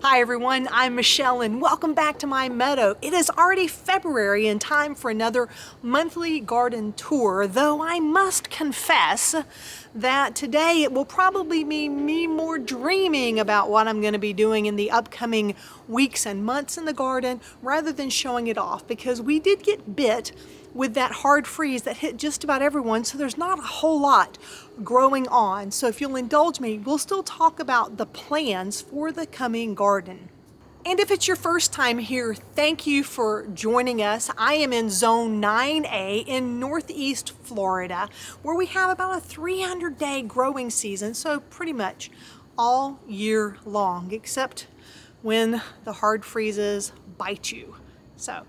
Hi everyone, I'm Michelle and welcome back to my meadow. It is already February and time for another monthly garden tour, though I must confess that today it will probably be me more dreaming about what I'm going to be doing in the upcoming weeks and months in the garden rather than showing it off, because we did get bit with that hard freeze that hit just about everyone, so there's not a whole lot growing on. So if you'll indulge me, we'll still talk about the plans for the coming garden. And if it's your first time here, thank you for joining us. I am in Zone 9A in Northeast Florida, where we have about a 300-day growing season, so pretty much all year long, except when the hard freezes bite you. So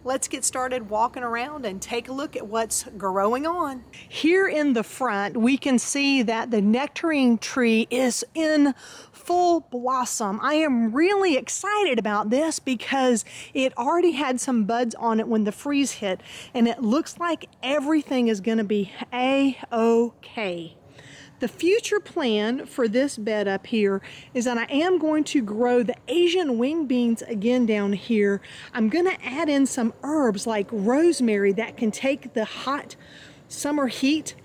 let's get started walking around and take a look at what's growing on. Here in the front, we can see that the nectarine tree is in full blossom. I am really excited about this because it already had some buds on it when the freeze hit, and it looks like everything is going to be a-okay. The future plan for this bed up here is that I am going to grow the Asian wing beans again down here. I'm going to add in some herbs like rosemary that can take the hot summer heat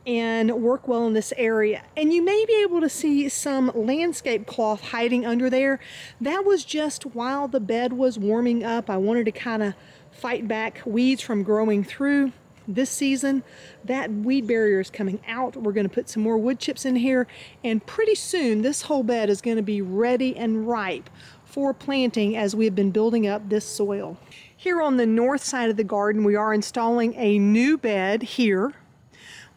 and work well in this area. And you may be able to see some landscape cloth hiding under there. That was just while the bed was warming up. I wanted to kind of fight back weeds from growing through. This season, that weed barrier is coming out. We're going to put some more wood chips in here, and pretty soon this whole bed is going to be ready and ripe for planting as we've been building up this soil. Here on the north side of the garden, we are installing a new bed here.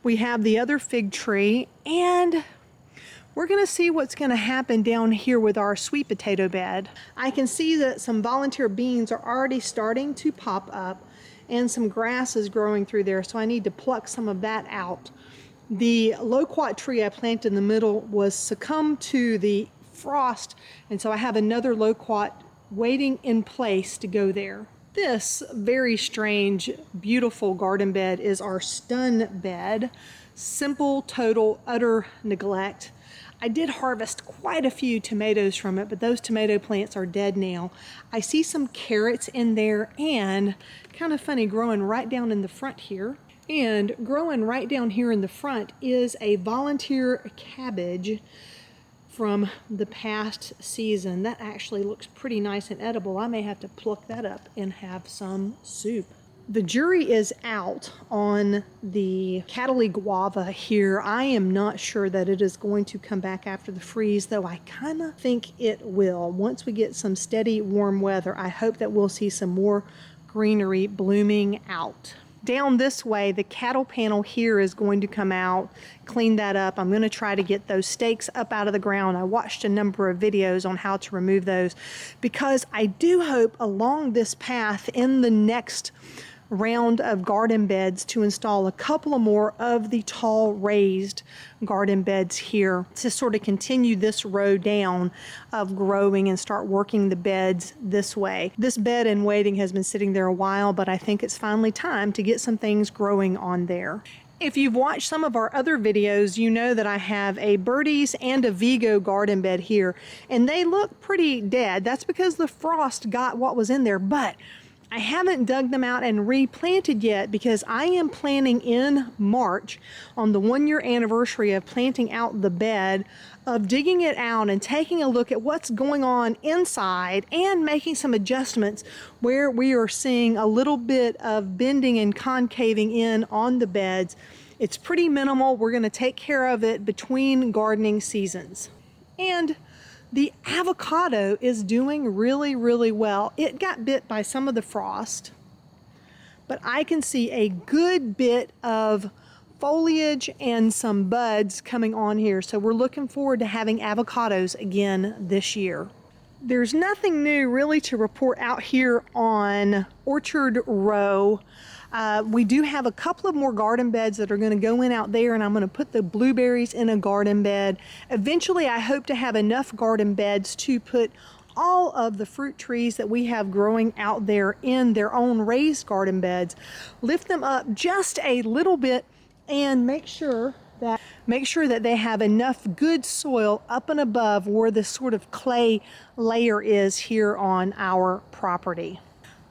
We have the other fig tree, and we're going to see what's going to happen down here with our sweet potato bed. I can see that some volunteer beans are already starting to pop up, and some grass is growing through there, so I need to pluck some of that out. The loquat tree I planted in the middle was succumbed to the frost, and so I have another loquat waiting in place to go there. This very strange, beautiful garden bed is our stun bed. Simple, total, utter neglect. I did harvest quite a few tomatoes from it, but those tomato plants are dead now. I see some carrots in there, and kind of funny, growing right down in the front here. And growing right down here in the front is a volunteer cabbage from the past season. That actually looks pretty nice and edible. I may have to pluck that up and have some soup. The jury is out on the Cataly guava here. I am not sure that it is going to come back after the freeze, though I kind of think it will. Once we get some steady warm weather, I hope that we'll see some more greenery blooming out. Down this way, the cattle panel here is going to come out, clean that up. I'm going to try to get those stakes up out of the ground. I watched a number of videos on how to remove those, because I do hope along this path in the next round of garden beds to install a couple of more of the tall raised garden beds here to sort of continue this row down of growing and start working the beds this way. This bed in waiting has been sitting there a while, but I think it's finally time to get some things growing on there. If you've watched some of our other videos, you know that I have a Birdies and a Vigo garden bed here, and they look pretty dead. That's because the frost got what was in there, but I haven't dug them out and replanted yet, because I am planning in March, on the 1-year anniversary of planting out the bed, of digging it out and taking a look at what's going on inside and making some adjustments where we are seeing a little bit of bending and concaving in on the beds. It's pretty minimal. We're going to take care of it between gardening seasons. And the avocado is doing really, really well. It got bit by some of the frost, but I can see a good bit of foliage and some buds coming on here. So we're looking forward to having avocados again this year. There's nothing new really to report out here on Orchard Row. We do have a couple of more garden beds that are going to go in out there, and I'm going to put the blueberries in a garden bed. Eventually, I hope to have enough garden beds to put all of the fruit trees that we have growing out there in their own raised garden beds, lift them up just a little bit, and make sure that make sure that they have enough good soil up and above where this sort of clay layer is here on our property.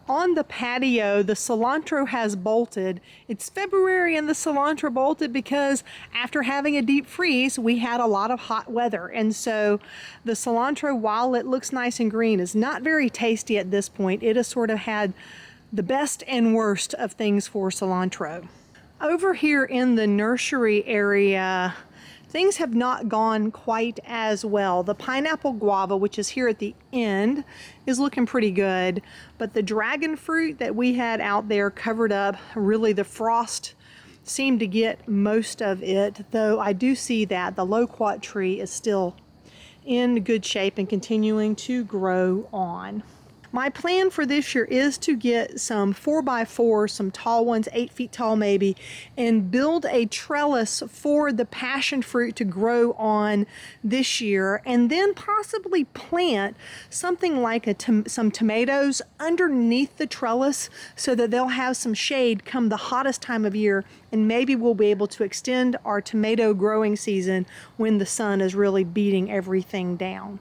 On the patio, the cilantro has bolted. It's February and the cilantro bolted because after having a deep freeze, we had a lot of hot weather. And so the cilantro, while it looks nice and green, is not very tasty at this point. It has sort of had the best and worst of things for cilantro. Over here in the nursery area, things have not gone quite as well. The pineapple guava, which is here at the end, is looking pretty good, but the dragon fruit that we had out there covered up, really the frost seemed to get most of it, though I do see that the loquat tree is still in good shape and continuing to grow on. My plan for this year is to get some 4x4, some tall ones, 8 feet tall maybe, and build a trellis for the passion fruit to grow on this year, and then possibly plant something like some tomatoes underneath the trellis so that they'll have some shade come the hottest time of year, and maybe we'll be able to extend our tomato growing season when the sun is really beating everything down.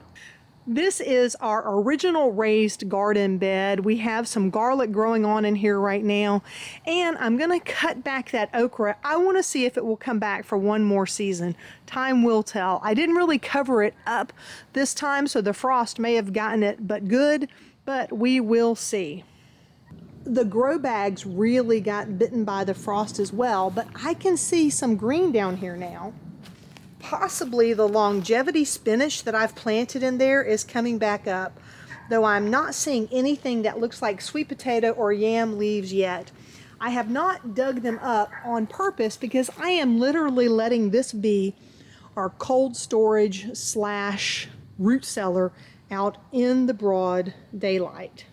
This is our original raised garden bed. We have some garlic growing on in here right now, and I'm gonna cut back that okra. I wanna see if it will come back for one more season. Time will tell. I didn't really cover it up this time, so the frost may have gotten it but good, but we will see. The grow bags really got bitten by the frost as well, but I can see some green down here now. Possibly the longevity spinach that I've planted in there is coming back up, though I'm not seeing anything that looks like sweet potato or yam leaves yet. I have not dug them up on purpose because I am literally letting this be our cold storage / root cellar out in the broad daylight.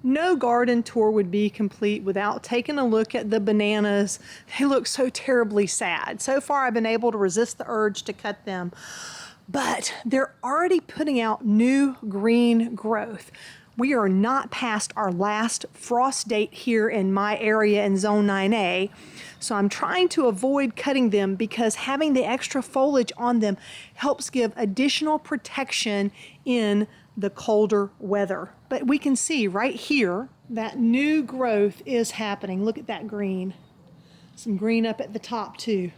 No garden tour would be complete without taking a look at the bananas. They look so terribly sad. So far I've been able to resist the urge to cut them, but they're already putting out new green growth. We are not past our last frost date here in my area in Zone 9A, so I'm trying to avoid cutting them because having the extra foliage on them helps give additional protection in the colder weather. But we can see right here that new growth is happening. Look at that green. Some green up at the top too.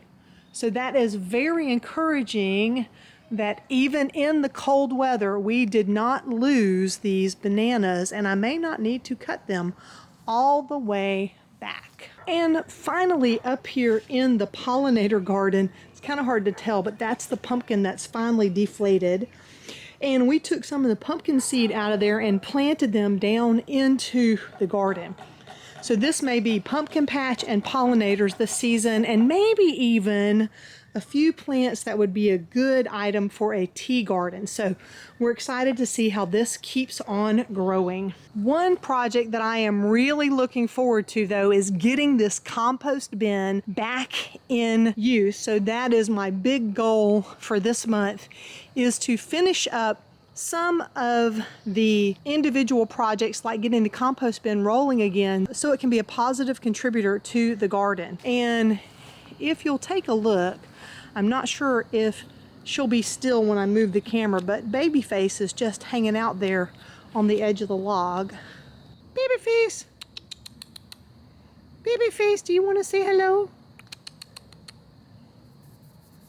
So that is very encouraging that even in the cold weather, we did not lose these bananas, and I may not need to cut them all the way back. And finally, up here in the pollinator garden, it's kind of hard to tell, but that's the pumpkin that's finally deflated. And we took some of the pumpkin seed out of there and planted them down into the garden. So this may be pumpkin patch and pollinators this season, and maybe even a few plants that would be a good item for a tea garden. So we're excited to see how this keeps on growing. One project that I am really looking forward to though is getting this compost bin back in use. So that is my big goal for this month, is to finish up some of the individual projects like getting the compost bin rolling again so it can be a positive contributor to the garden. And if you'll take a look, I'm not sure if she'll be still when I move the camera, but Babyface is just hanging out there on the edge of the log. Babyface! Babyface, do you want to say hello?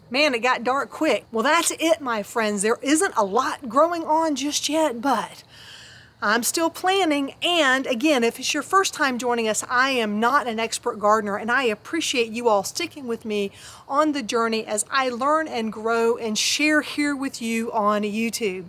Man, it got dark quick. Well, that's it, my friends. There isn't a lot growing on just yet, but I'm still planning. And again, if it's your first time joining us, I am not an expert gardener, and I appreciate you all sticking with me on the journey as I learn and grow and share here with you on YouTube.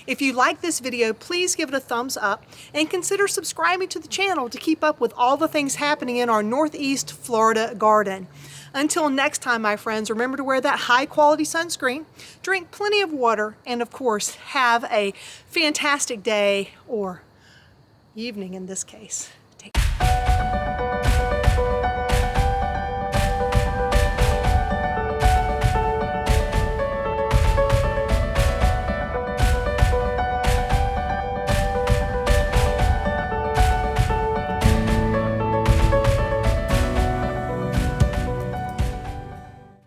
If you like this video, please give it a thumbs up and consider subscribing to the channel to keep up with all the things happening in our Northeast Florida garden. Until next time, my friends, remember to wear that high-quality sunscreen, drink plenty of water, and of course, have a fantastic day, or evening in this case.